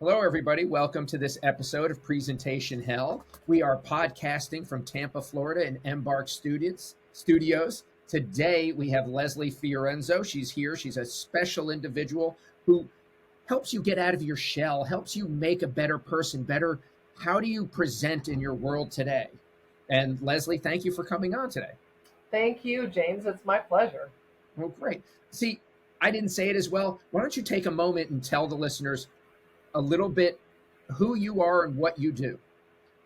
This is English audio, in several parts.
Hello, everybody. Welcome to this episode of Presentation Hell. We are podcasting from Tampa, Florida in Embark Studios. Today, we have Leslie Fiorenzo. She's here. She's a special individual who helps you get out of your shell, helps you make a better person, better. How do you present in your world today? And Leslie, thank you for coming on today. Thank you, James. It's my pleasure. Well, great. See, I didn't say it as well. Why don't you take a moment and tell the listeners a little bit who you are and what you do?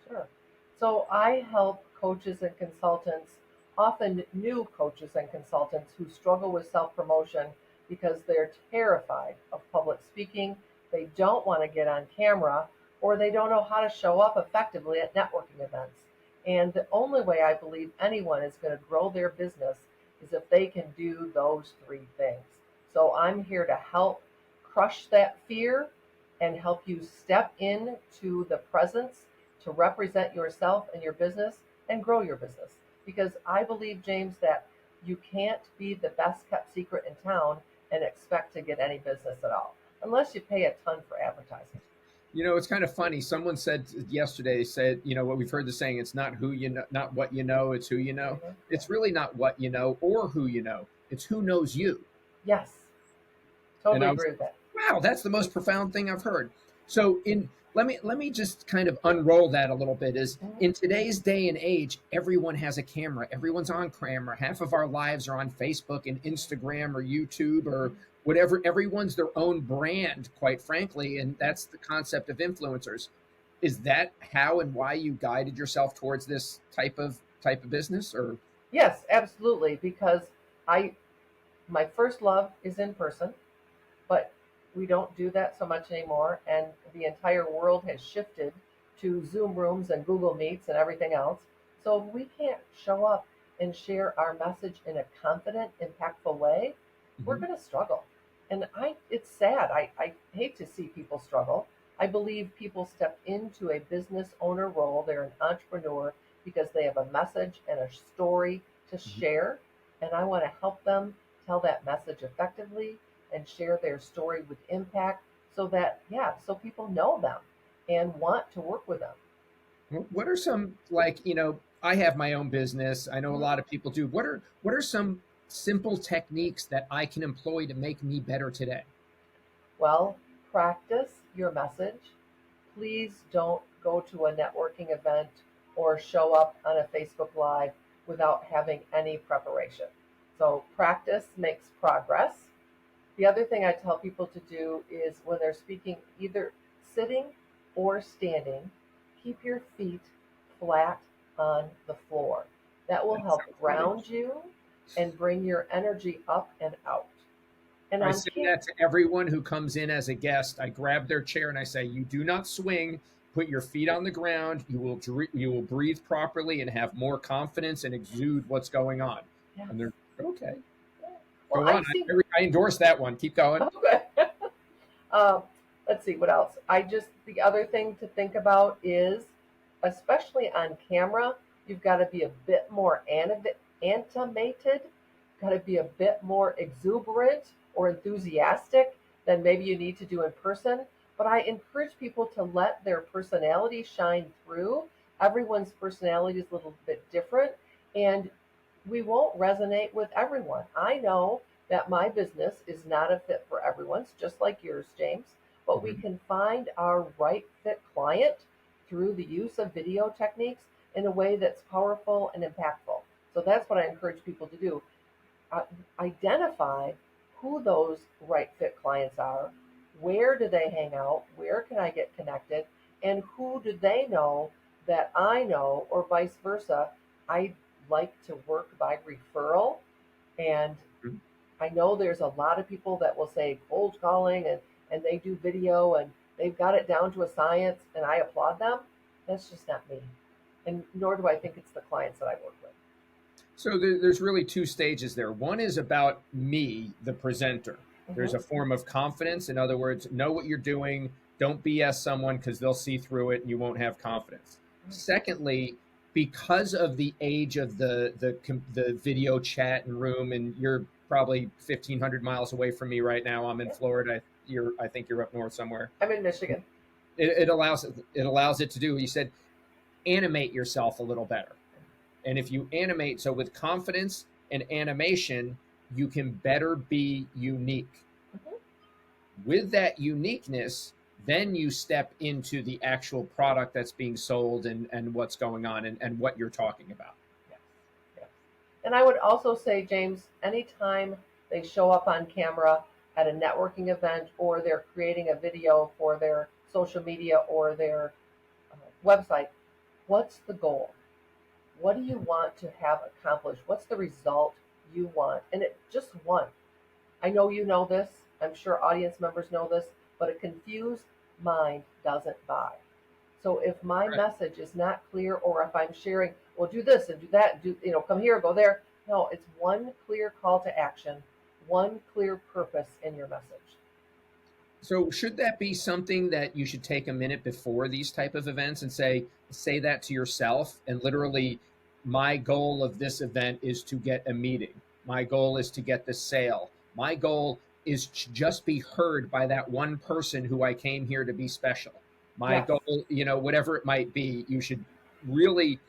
Sure. So I help coaches and consultants, often new coaches and consultants who struggle with self promotion because they're terrified of public speaking, they don't want to get on camera, or they don't know how to show up effectively at networking events. And the only way I believe anyone is going to grow their business is if they can do those three things. So I'm here to help crush that fear and help you step into the presence to represent yourself and your business and grow your business. Because I believe, James, that you can't be the best kept secret in town and expect to get any business at all, unless you pay a ton for advertising. You know, it's kind of funny. Someone said yesterday, what we've heard the saying, it's not who you know, not what you know, it's who you know. Mhm. It's really not what you know or who you know. It's who knows you. Yes, And totally I was agree with that. wow, that's the most profound thing I've heard. So in let me just kind of unroll that a little bit is Mhm. in today's day and age, everyone has a camera. Everyone's on camera. Half of our lives are on Facebook and Instagram or YouTube or whatever. Everyone's their own brand, quite frankly, and that's the concept of influencers. Is that how and why you guided yourself towards this type of business or Yes, absolutely. Because I, my first love is in person, but we don't do that so much anymore. And the entire world has shifted to Zoom rooms and Google Meets and everything else. So if we can't show up and share our message in a confident, impactful way, we're Mhm. going to struggle. And it's sad. I hate to see people struggle. I believe people step into a business owner role. They're an entrepreneur because they have a message and a story to Mhm. share. And I want to help them tell that message effectively and share their story with impact so that, yeah, so people know them and want to work with them. What are some I have my own business. I know a Mhm. lot of people do. What are some simple techniques that I can employ to make me better today? Well, practice your message. Please don't go to a networking event or show up on a Facebook Live without having any preparation. So, practice makes progress. The other thing I tell people to do is when they're speaking, either sitting or standing, keep your feet flat on the floor. That will That help sounds funny. ground you and bring your energy up and out. And I on say camp, that to everyone who comes in as a guest. I grab their chair and I say, "You do not swing. Put your feet on the ground. You will breathe properly and have more confidence and exude what's going on." yes. And they're okay. Well, Go I on. see. I endorse that one. Keep going. Okay. Um, let's see what else. The other thing to think about is, especially on camera, you've got to be a bit more animated, got to be a bit more exuberant or enthusiastic than maybe you need to do in person. But I encourage people to let their personality shine through. Everyone's personality is a little bit different, and we won't resonate with everyone. I know that my business is not a fit for everyone's, just like yours, James, but we Mhm. can find our right fit client through the use of video techniques in a way that's powerful and impactful. So that's what I encourage people to do. uh, Identify who those right fit clients are, where do they hang out, where can I get connected, and who do they know that I know, or vice versa. I like to work by referral, and Mhm. I know there's a lot of people that will say cold calling and they do video and they've got it down to a science, and I applaud them. That's just not me. And nor do I think it's the clients that I work with. So there's really two stages there. One is about me, the presenter. There's Hmm. a form of confidence. In other words, know what you're doing. Don't BS someone because they'll see through it and you won't have confidence. Secondly, because of the age of the video chat and room, and you're probably 1,500 miles away from me right now. I'm in Yeah, Florida. I think you're up north somewhere. I'm in Michigan. it allows it to do. You said animate yourself a little better. And if you animate, so with confidence and animation, you can better be unique. Mhm. With that uniqueness, then you step into the actual product that's being sold and what's going on and what you're talking about. Yes, yes. And I would also say, James, anytime they show up on camera at a networking event or they're creating a video for their social media or their website, what's the goal? What do you want to have accomplished? What's the result you want? And it just one. I know you know this. I'm sure audience members know this, but a confused mind doesn't buy. So if my Right. message is not clear, or if I'm sharing, well, do this and do that, do come here, go there. No, it's one clear call to action, one clear purpose in your message. So should that be something that you should take a minute before these type of events and say that to yourself and literally, my goal of this event is to get a meeting. My goal is to get the sale. My goal is to just be heard by that one person who I came here to be special. My Yes. goal, whatever it might be, you should really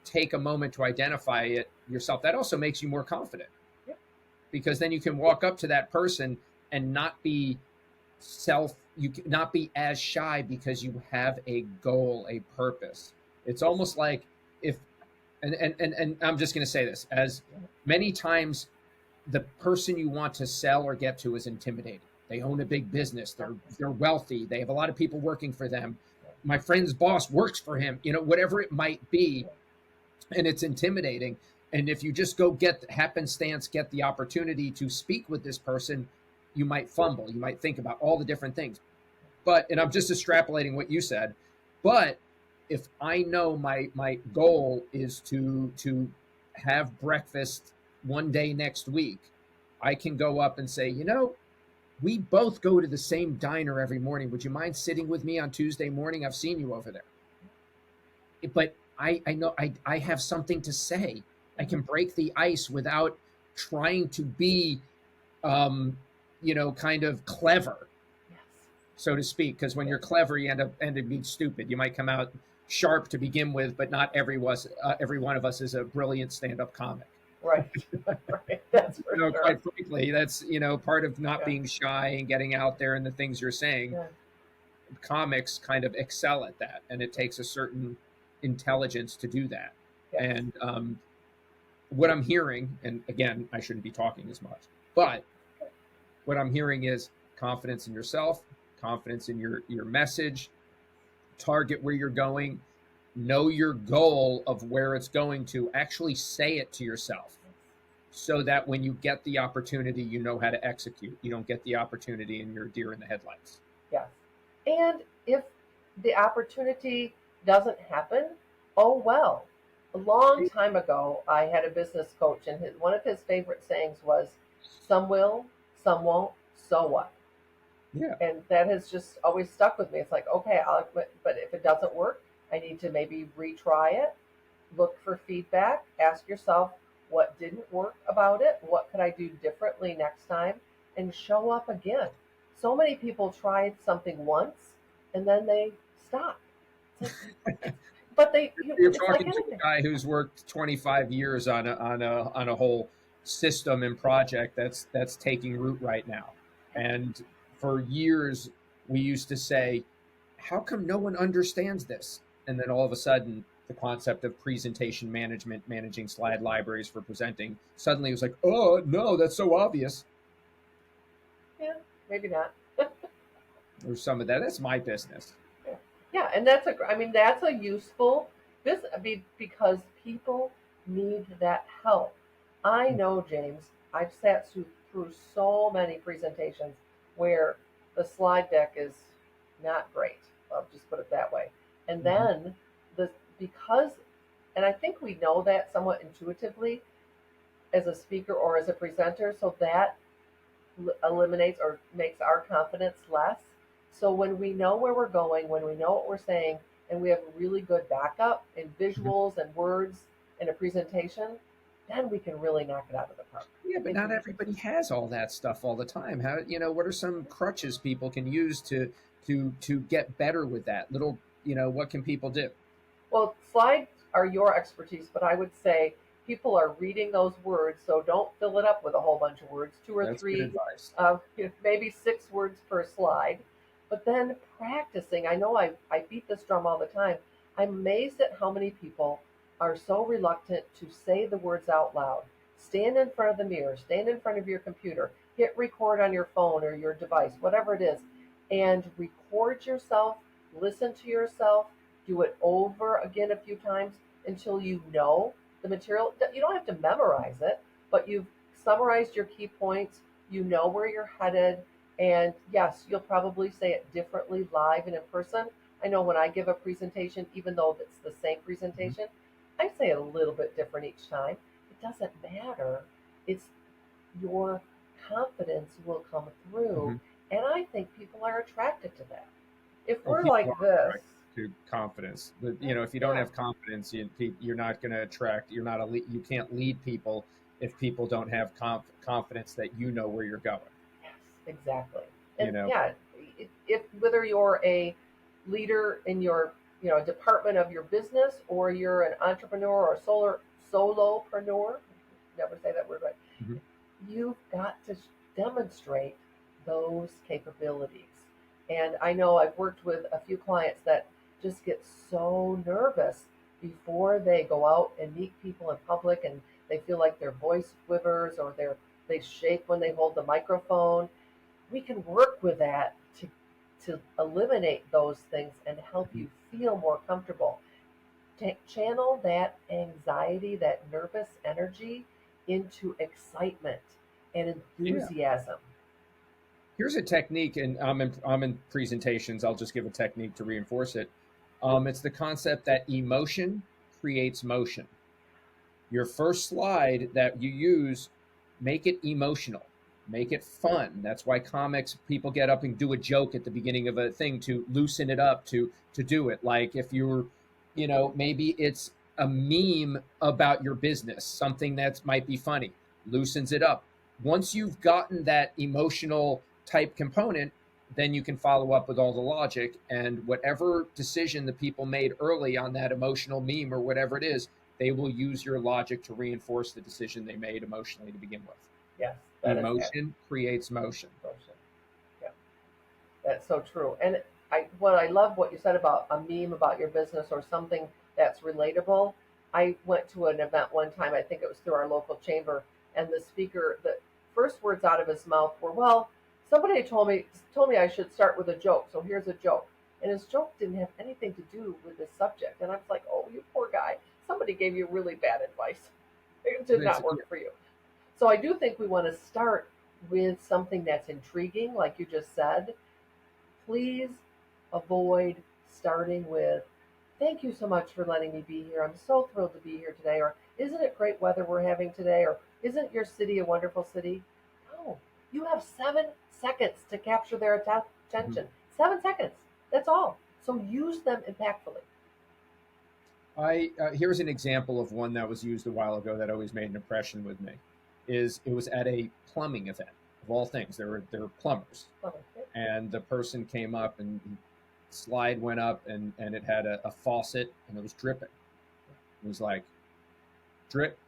take a moment to identify it yourself. That also makes you more confident Yep. because then you can walk up to that person and not be as shy because you have a goal, a purpose. It's almost like if and I'm just going to say this, as many times the person you want to sell or get to is intimidating. They own a big business, they're wealthy, they have a lot of people working for them. My friend's boss works for him, whatever it might be, and it's intimidating. And if you just go get happenstance, get the opportunity to speak with this person, you might fumble. You might think about all the different things. But, and I'm just extrapolating what you said, but if I know my goal is to have breakfast one day next week, I can go up and say, we both go to the same diner every morning. Would you mind sitting with me on Tuesday morning? I've seen you over there. But I know I have something to say. I can break the ice without trying to be, kind of clever, Yes. so to speak. Because when Yes. you're clever, you end up being stupid. You might come out sharp to begin with, but not every one of us is a brilliant stand-up comic. Right. Right. That's for sure. Quite frankly, that's part of not Yeah. being shy and getting out there and the things you're saying. Yeah. Comics kind of excel at that, and it takes a certain intelligence to do that. Yes. And what I'm hearing, and again, I shouldn't be talking as much, but what I'm hearing is confidence in yourself, confidence in your message, target where you're going, know your goal of where it's going to, actually say it to yourself so that when you get the opportunity, you know how to execute. You don't get the opportunity and you're a deer in the headlights. Yes. And if the opportunity doesn't happen, oh well. A long time ago, I had a business coach, and one of his favorite sayings was, "Some will, some won't, so what?" Yeah. And that has just always stuck with me. It's like, okay, but if it doesn't work, I need to maybe retry it, look for feedback, ask yourself what didn't work about it, what could I do differently next time, and show up again. So many people tried something once and then they stop. It's like, but You're it's like talking to a anything. guy who's worked 25 years on a whole system and project that's taking root right now. And for years we used to say, how come no one understands this? And then all of a sudden the concept of presentation management, managing slide libraries for presenting, suddenly it was like, oh no, that's so obvious. Yeah, maybe not. Or some of that. That's my business. Yeah, yeah, and I mean, that's a useful business because people need that help. I know, James, I've sat through so many presentations where the slide deck is not great. I'll just put it that way. And Mhm. then the because, and I think we know that somewhat intuitively as a speaker or as a presenter, so that eliminates or makes our confidence less. So when we know where we're going, when we know what we're saying, and we have really good backup in Mhm. visuals and words in a presentation, then we can really knock it out of the park. Yeah, but not everybody has all that stuff all the time. How, what are some crutches people can use to get better with that? Little, what can people do? Well, slides are your expertise, but I would say people are reading those words, so don't fill it up with a whole bunch of words, two or That's good three, advice. maybe 6 words per slide. But then practicing, I know I beat this drum all the time. I'm amazed at how many people are so reluctant to say the words out loud. Stand in front of the mirror, stand in front of your computer, hit record on your phone or your device, whatever it is, and record yourself, listen to yourself, do it over again a few times until you know the material. You don't have to memorize it, but you've summarized your key points, you know where you're headed, and yes, you'll probably say it differently live and in person. I know when I give a presentation, even though it's the same presentation, I say it a little bit different each time. It doesn't matter. It's your confidence will come through, Mm-hmm. and I think people are attracted to that. If Oh, we're people like are this, attracted to confidence. But if you don't yeah, have confidence, you're not going to attract. You're not a. You can't lead people if people don't have confidence that you know where you're going. yes, exactly. You And know. yeah, if whether you're a leader in your department of your business or you're an entrepreneur or a solopreneur, never say that word right. Mhm. You've got to demonstrate those capabilities. And I know I've worked with a few clients that just get so nervous before they go out and meet people in public, and they feel like their voice quivers or they shake when they hold the microphone. We can work with that to eliminate those things and help Mhm. you feel more comfortable. Channel that anxiety, that nervous energy into excitement and Yeah. enthusiasm. Here's a technique, and I'm in presentations. I'll just give a technique to reinforce it. It's the concept that emotion creates motion. Your first slide that you use, make it emotional, make it fun. That's why comics people get up and do a joke at the beginning of a thing to loosen it up, to do it. Like if you're, maybe it's a meme about your business, something that might be funny, loosens it up. Once you've gotten that emotional type component, then you can follow up with all the logic, and whatever decision the people made early on that emotional meme or whatever it is, they will use your logic to reinforce the decision they made emotionally to begin with. Yes, that is Emotion creates motion. motion. Yeah, that's so true. And I love what you said about a meme about your business or something that's relatable. I went to an event one time. I think it was through our local chamber, and the speaker, the first words out of his mouth were, "Well, somebody told me I should start with a joke, so here's a joke." And his joke didn't have anything to do with the subject, and I was like, "Oh, you poor guy! Somebody gave you really bad advice. It did It's, not work for you." So I do think we want to start with something that's intriguing, like you just said. Please avoid starting with, "Thank you so much for letting me be here. I'm so thrilled to be here today." Or, "Isn't it great weather we're having today?" Or, "Isn't your city a wonderful city?" No, you have 7 seconds to capture their Mhm. attention. 7 seconds. That's all. So use them impactfully. I Here's an example of one that was used a while ago that always made an impression with me. Is it was at a plumbing event of all things. There were plumbers, Love it. and the person came up and slide went up, and it had a faucet and it was dripping. It was like drip,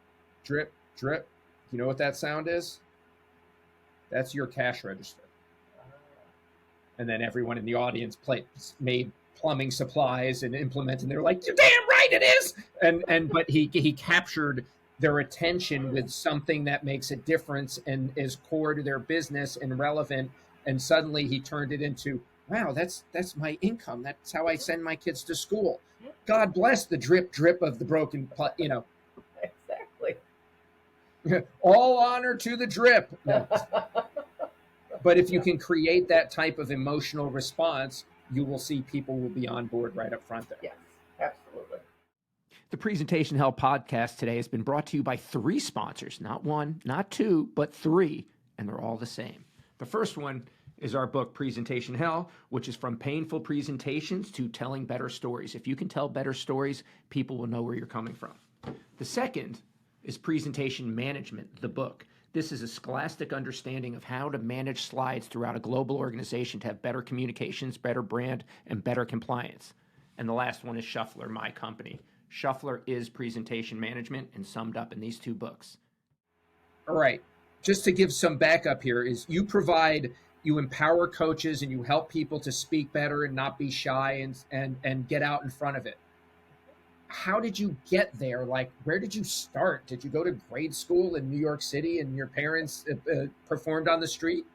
drip, drip. You know what that sound is? That's your cash register. And then everyone in the audience made plumbing supplies and implemented. And they were like, "You're damn right it is." And but he captured their attention with something that makes a difference and is core to their business and relevant. And suddenly he turned it into, wow, that's my income. That's how I send my kids to school. Yeah, God bless the drip drip of the broken, exactly. all honor to the drip. No, but if you can create that type of emotional response, you will see people will be on board right up front there. Yes, absolutely. The Presentation Hell podcast today has been brought to you by 3 sponsors, not 1, not 2, but 3, and they're all the same. The first one is our book, Presentation Hell, which is from painful presentations to telling better stories. If you can tell better stories, people will know where you're coming from. The second is Presentation Management, the book. This is a scholastic understanding of how to manage slides throughout a global organization to have better communications, better brand, and better compliance. And the last one is Shuffler, My Company. Shuffler is presentation management and summed up in these two books. All right. Just to give some backup here is you empower coaches and you help people to speak better and not be shy and get out in front of it. How did you get there? Like, where did you start? Did you go to grade school in New York City and your parents performed on the street?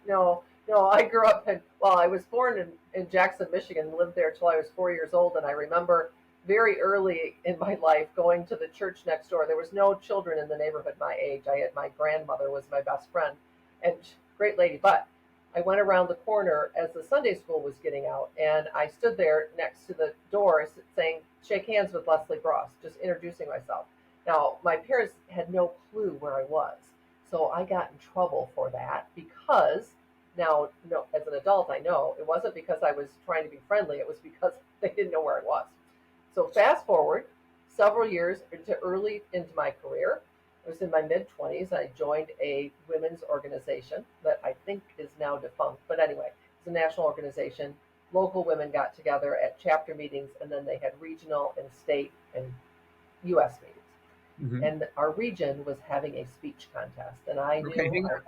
No, I grew up I was born in Jackson, Michigan, lived there till I was 4 years old. And I remember very early in my life going to the church next door. There was no children in the neighborhood my age. My grandmother was my best friend and great lady. But I went around the corner as the Sunday school was getting out, and I stood there next to the door saying, "Shake hands with Leslie Gross," just introducing myself. Now, my parents had no clue where I was, so I got in trouble for that because now, no, as an adult, I know it wasn't because I was trying to be friendly. It was because they didn't know where I was. So fast forward several years early into my career. I was in my mid-20s. I joined a women's organization that I think is now defunct. But anyway, it's a national organization. Local women got together at chapter meetings, and then they had regional and state and U.S. meetings. Mm-hmm. And our region was having a speech contest. And I knew... Okay, hang on.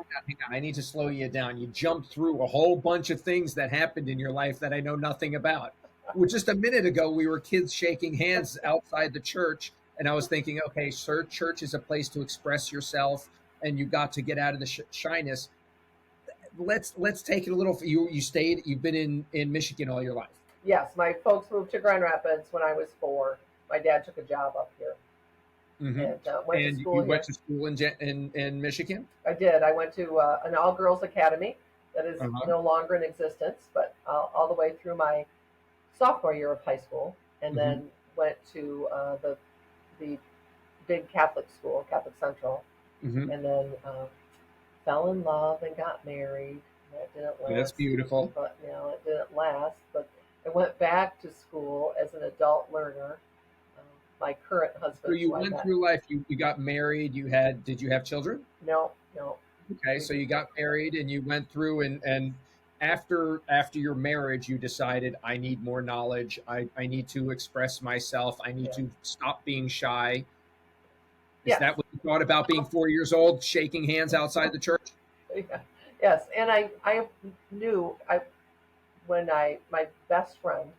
I need to slow you down. You jumped through a whole bunch of things that happened in your life that I know nothing about. Well, just a minute ago, we were kids shaking hands outside the church. And I was thinking, okay, sir, church is a place to express yourself, and you got to get out of the shyness. Let's take it a little. You've been in Michigan all your life. Yes, my folks moved to Grand Rapids when I was 4. My dad took a job up here, mm-hmm. and went to school. You went to school in Michigan? I did. I went to an all-girls academy that is no longer in existence, but all the way through my sophomore year of high school, and then went to the big Catholic school, Catholic Central, and then fell in love and got married. That didn't last. That's beautiful. But it didn't last. But I went back to school as an adult learner. My current husband. So you went through life. You got married. Did you have children? No. Okay, so you got married and you went through and after your marriage, you decided, I need more knowledge. I need to express myself. I need to stop being shy. Is that what you thought about being 4 years old, shaking hands outside the church? Yeah. Yes, and I knew my best friend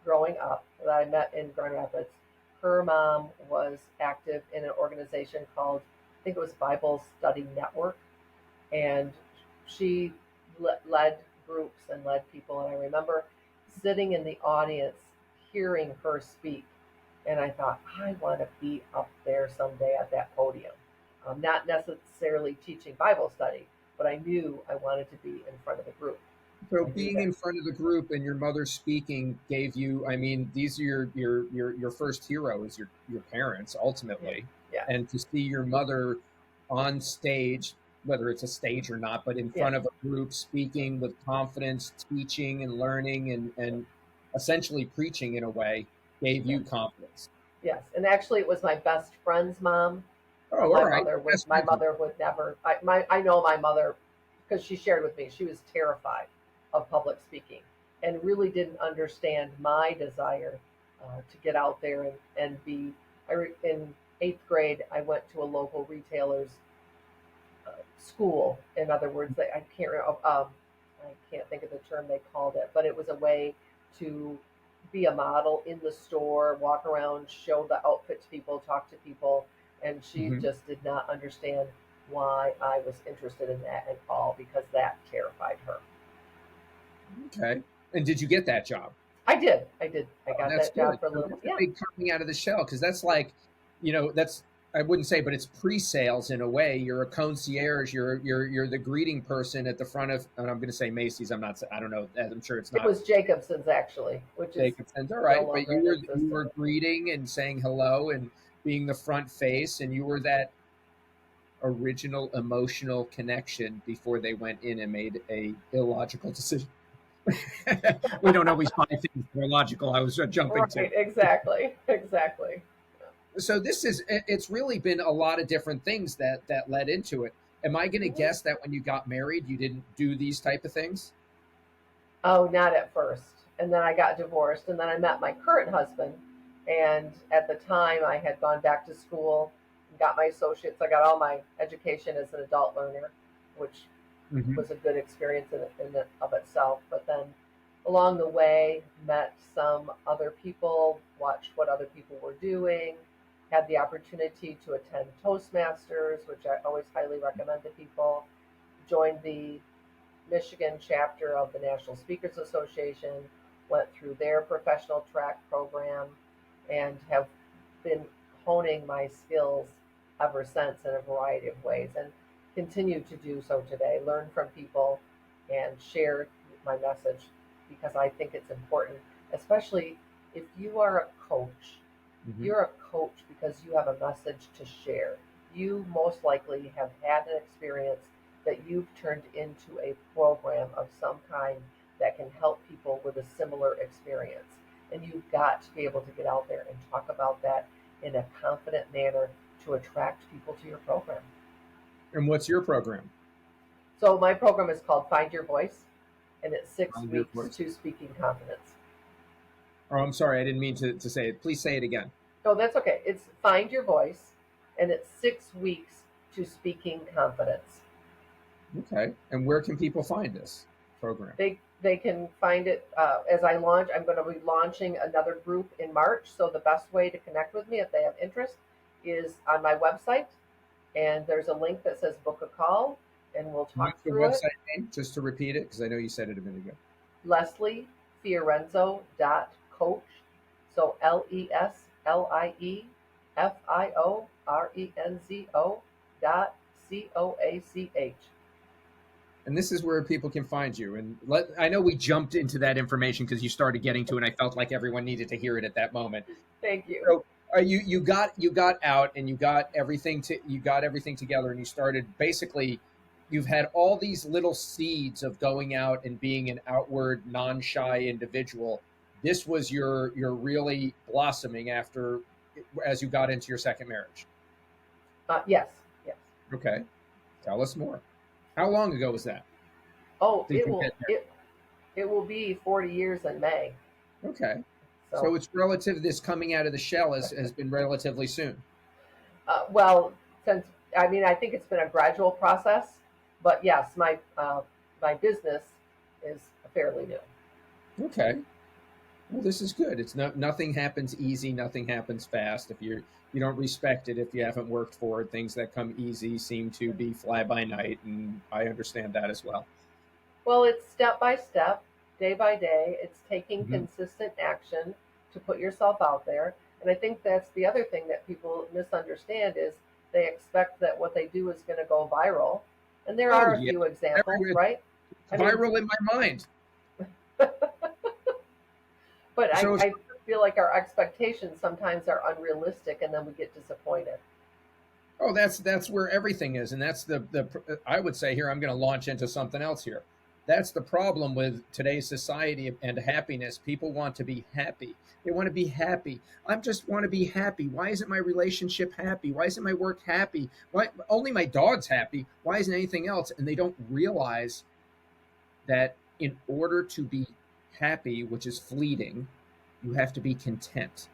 growing up that I met in Grand Rapids, her mom was active in an organization called, I think it was Bible Study Network, and she led groups and led people. And I remember sitting in the audience hearing her speak, and I thought, I want to be up there someday at that podium. Not necessarily teaching Bible study, but I knew I wanted to be in front of a group. So being in front of the group and your mother speaking gave you, these are your first heroes, your parents, ultimately. Yeah. And to see your mother on stage, whether it's a stage or not, but in front of a group, speaking with confidence, teaching and learning and essentially preaching in a way, gave you confidence. Yes, and actually it was my best friend's mom. Oh, all right. My mother would never, I know my mother, because she shared with me, she was terrified of public speaking and really didn't understand my desire to get out there and be, in 8th grade, I went to a local retailer's school. In other words, I can't think of the term they called it, but it was a way to be a model in the store, walk around, show the outfit to people, talk to people, and she just did not understand why I was interested in that at all, because that terrified her. Okay. And did you get that job? I did. I got that job for a little. Yeah. Coming out of the shell, because that's like, that's, I wouldn't say, but it's pre-sales in a way. You're a concierge. You're the greeting person at the front of, and I'm going to say Macy's. I don't know. I'm sure it's not. It was Jacobson's actually, which is Jacobson's. All right, but you were greeting and saying hello and being the front face, and you were that original emotional connection before they went in and made a illogical decision. We don't always buy things that are logical. I was jumping to. Exactly. So it's really been a lot of different things that led into it. Am I going to Mhm. guess that when you got married, you didn't do these type of things? Oh, not at first. And then I got divorced, and then I met my current husband. And at the time, I had gone back to school, got my associates. I got all my education as an adult learner, which Hmm. was a good experience in and of itself. But then along the way, met some other people, watched what other people were doing, had the opportunity to attend Toastmasters, which I always highly recommend to people, joined the Michigan chapter of the National Speakers Association, went through their professional track program, and have been honing my skills ever since in a variety of ways and continue to do so today. Learn from people and share my message because I think it's important, especially if you are a coach. Hmm. You're a coach because you have a message to share. You most likely have had an experience that you've turned into a program of some kind that can help people with a similar experience. And you've got to be able to get out there and talk about that in a confident manner to attract people to your program. And what's your program? So, my program is called Find Your Voice, and it's six Find Your weeks Voice. to speaking confidence. Oh, I'm sorry, I didn't mean to say it. Please say it again. No, that's okay. It's Find Your Voice, and it's 6 weeks to speaking confidence. Okay. And where can people find this program? They can find it as I launch. I'm going to be launching another group in March. So the best way to connect with me if they have interest is on my website, and there's a link that says book a call, and we'll talk What's the through it. website name? Just to repeat it, because I know you said it a minute ago. LeslieFiorenzo.coach. So LeslieFiorenzo.COACH. And this is where people can find you. And I know we jumped into that information because you started getting to it, and I felt like everyone needed to hear it at that moment. Thank you. So you got out and you got everything together, and you started basically. You've had all these little seeds of going out and being an outward, non-shy individual. This was your really blossoming after as you got into your second marriage. Yes, yes. Okay, tell us more. How long ago was that? Oh, Did you get it will be 40 years in May. there? Okay, so So, it's relative. This coming out of the shell has been relatively soon. well, since I mean, I think it's been a gradual process, but yes, my business is fairly new. Okay. Well, this is good. It's not nothing happens easy, nothing happens fast. If you don't respect it, if you haven't worked for it, things that come easy seem to be fly by night, and I understand that as well. Well, it's step by step, day by day. It's taking Hmm. consistent action to put yourself out there. And I think that's the other thing that people misunderstand is they expect that what they do is going to go viral. And there Oh are a yeah, few examples, every, right? it's I mean, viral in my mind. but So I feel like our expectations sometimes are unrealistic and then we get disappointed. oh, that's where everything is, and that's the I would say here I'm going to launch into something else here. That's the problem with today's society and happiness. People want to be happy. They want to be happy. I just want to be happy. Why isn't my relationship happy? Why isn't my work happy? Why only my dog's happy? Why isn't anything else? And they don't realize that in order to be happy, which is fleeting, you have to be content.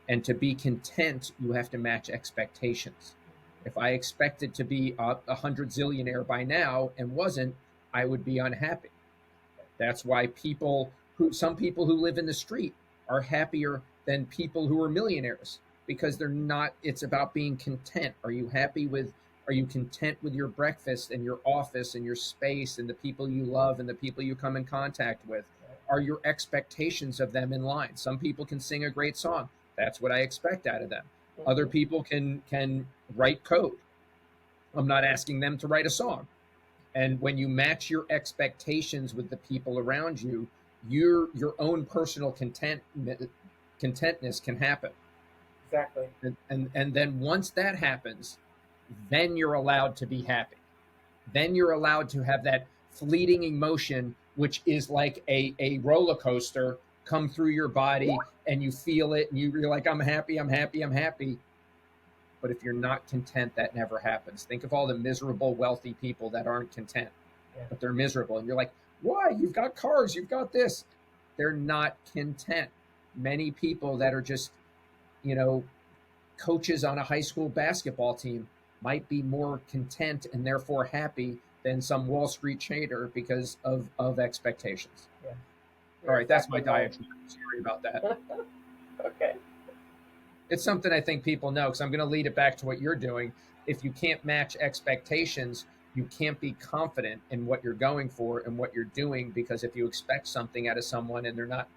And to be content, you have to match expectations. If I expected to be a hundred zillionaire by now and wasn't, I would be unhappy. That's why some people who live in the street are happier than people who are millionaires because they're not. It's about being content. Are you content with your breakfast and your office and your space and the people you love and the people you come in contact with? Are your expectations of them in line? Some people can sing a great song. That's what I expect out of them. Other Hmm. people can write code. I'm not asking them to write a song. And when you match your expectations with the people around you, your own personal contentness can happen. Exactly. And then once that happens, then you're allowed to be happy. Then you're allowed to have that fleeting emotion, which is like a roller coaster, come through your body. and you feel it and you're like, I'm happy, I'm happy, I'm happy. But if you're not content, that never happens. Think of all the miserable, wealthy people that aren't content, Yeah. but they're miserable. And you're like, why? You've got cars, you've got this. They're not content. Many people that are just, you know, coaches on a high school basketball team might be more content and therefore happy than some Wall Street trader because of expectations. Yeah. All You're right, that's my exactly right. diatribe. Sorry about that. Okay. It's something I think people know because I'm going to lead it back to what you're doing. If you can't match expectations, you can't be confident in what you're going for and what you're doing, because if you expect something out of someone and they're not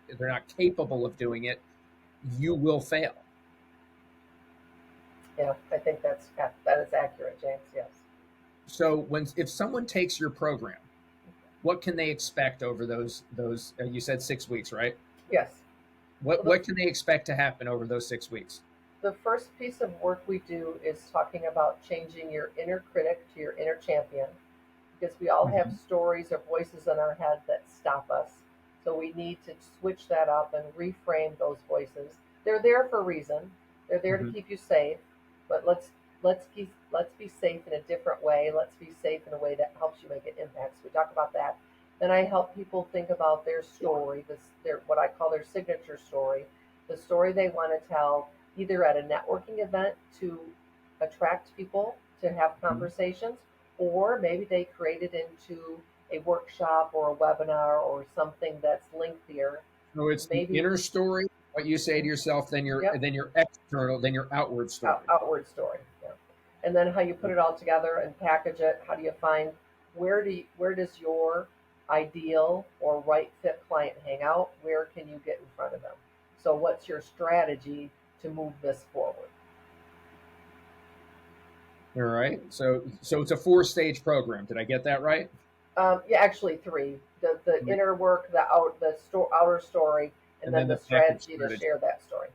capable of doing it, you will fail. Yeah, I think that is accurate, James. Yes. So if someone takes your program, what can they expect over those you said 6 weeks, right? Yes. What can they expect to happen over those 6 weeks? The first piece of work we do is talking about changing your inner critic to your inner champion, because we all have Mhm. stories or voices in our head that stop us. So we need to switch that up and reframe those voices. They're there for a reason. They're there to Mhm. keep you safe, but let's be safe in a different way. Let's be safe in a way that helps you make an impact. So we talk about that. Then I help people think about their story, their what I call their signature story, the story they want to tell, either at a networking event to attract people to have Mhm. conversations, or maybe they create it into a workshop or a webinar or something that's lengthier. So it's the Maybe, inner story, what you say to yourself, yep, then your external, then your outward story. outward story. Yeah. And then how you put it all together and package it. How do you find where does your ideal or right fit client hang out? Where can you get in front of them? So what's your strategy to move this forward? All right. So it's a 4-stage program. Did I get that right? Yeah, actually three: the inner work, outer story, and And then then the the package strategy to strategy. share that story.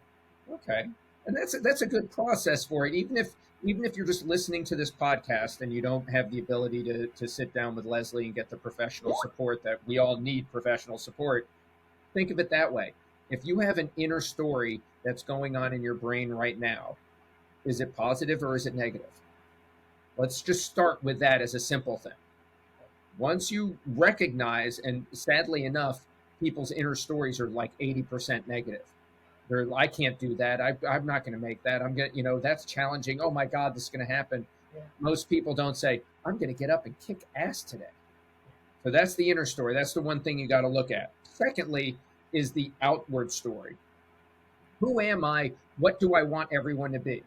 Okay. And that's a good process for it. Even if you're just listening to this podcast and you don't have the ability to sit down with Leslie and get the professional support that we all need professional support, think of it that way. If you have an inner story that's going on in your brain right now, is it positive or is it negative? Let's just start with that as a simple thing. Once you recognize, and sadly enough, people's inner stories are like 80% negative. I can't do that. I'm not going to make that. I'm going to, that's challenging. Oh my God, this is going to happen. Yeah. Most people don't say, I'm going to get up and kick ass today. So that's the inner story. That's the one thing you got to look at. Secondly, is the outward story. Who am I? What do I want everyone to be?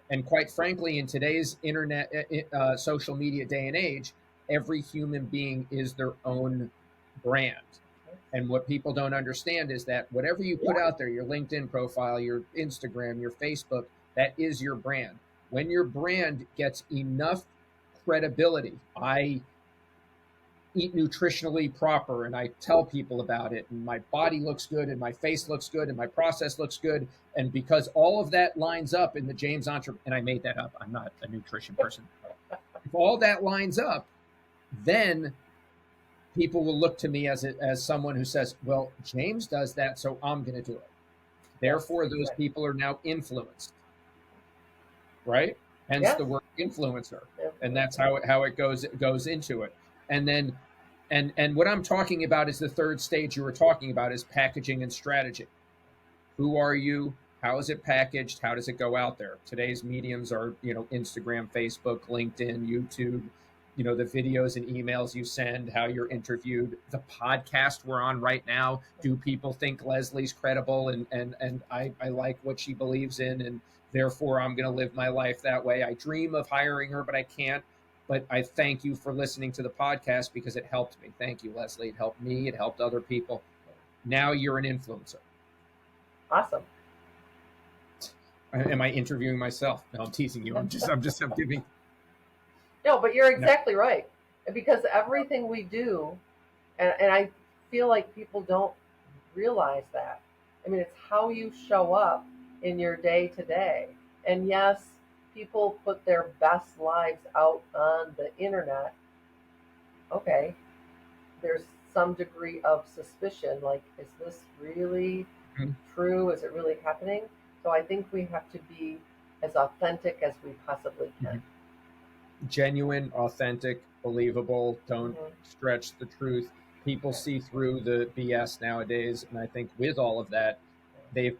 And quite frankly, in today's internet, social media day and age, every human being is their own brand. And what people don't understand is that whatever you put out there, your LinkedIn profile, your Instagram, your Facebook, that is your brand. When your brand gets enough credibility, I eat nutritionally proper and I tell people about it, and my body looks good and my face looks good and my process looks good. And because all of that lines up in the James Ontra, and I made that up, I'm not a nutrition person. If all that lines up, then people will look to me as someone who says, well, James does that, so I'm going to do it. Yes, Therefore, those exactly. people are now influenced, right? Hence Yes, the word influencer. And that's influencer. how it goes into it. And then and what I'm talking about is the third stage you were talking about is packaging and strategy. Who are you? How is it packaged? How does it go out there? Today's mediums are, Instagram, Facebook, LinkedIn, YouTube, the videos and emails you send, how you're interviewed, the podcast we're on right now. Do people think Leslie's credible and I like what she believes in, and therefore I'm going to live my life that way. I dream of hiring her, but I can't. But I thank you for listening to the podcast because it helped me. Thank you, Leslie. It helped me. It helped other people. Now you're an influencer. Awesome. Am I interviewing myself? No, I'm teasing you. I'm giving. No, but you're No. exactly right. Because everything we do, and I feel like people don't realize that. I mean, it's how you show up in your day to day. And yes, people put their best lives out on the internet. Okay, there's some degree of suspicion, like, is this really Mhm. true? Is it really happening? So I think we have to be as authentic as we possibly can. Mhm. Genuine, authentic, believable. Don't Hmm. stretch the truth. People see through the BS nowadays, and I think with all of that, they've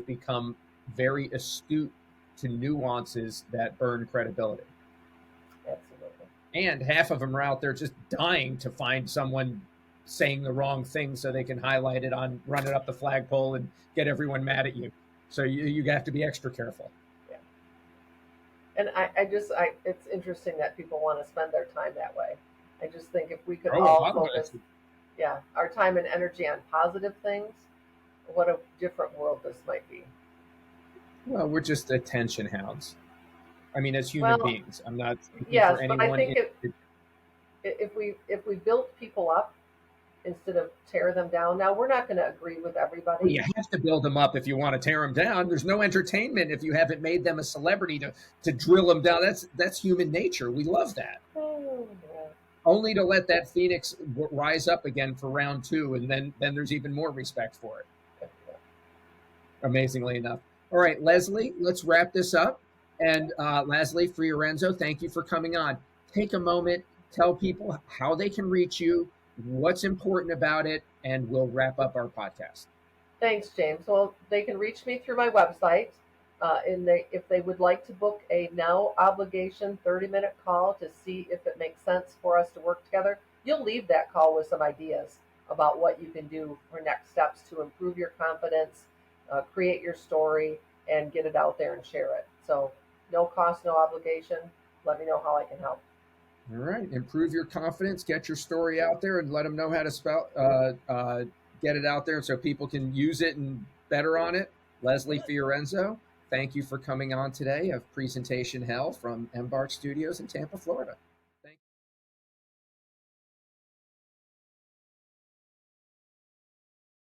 become very astute to nuances that burn credibility. Absolutely. And half of them are out there just dying to find someone saying the wrong thing so they can highlight it on, run it up the flagpole, and get everyone mad at you. So you have to be extra careful. Yeah. And it's interesting that people want to spend their time that way. I just think if we could Oh, a all lot of focus, us. yeah, our time and energy on positive things, what a different world this might be. Well, we're just attention hounds. I mean, as human Well, beings, I'm not speaking for yes, but I anyone. think if we build people up instead of tear them down. Now we're not going to agree with Well, everybody. you have to build them up if you want to tear them down. There's no entertainment if you haven't made them a celebrity to drill them down. That's human nature. We love that. Oh, yeah. Only to let that phoenix rise up again for round two, and then there's even more respect for it. Amazingly enough. All right, Leslie, let's wrap this up. And Leslie Fiorenzo, thank you for coming on. Take a moment, tell people how they can reach you, what's important about it, and we'll wrap up our podcast. Thanks, James. Well, they can reach me through my website. If they would like to book a no obligation 30-minute call to see if it makes sense for us to work together, you'll leave that call with some ideas about what you can do for next steps to improve your confidence, create your story, and get it out there and share it. So, no cost, no obligation. Let me know how I can help. All right, improve your confidence, get your story out there, and let them know how to get it out there so people can use it and better on it. Leslie Fiorenzo, thank you for coming on today of Presentation Hell from Embark Studios in Tampa, Florida.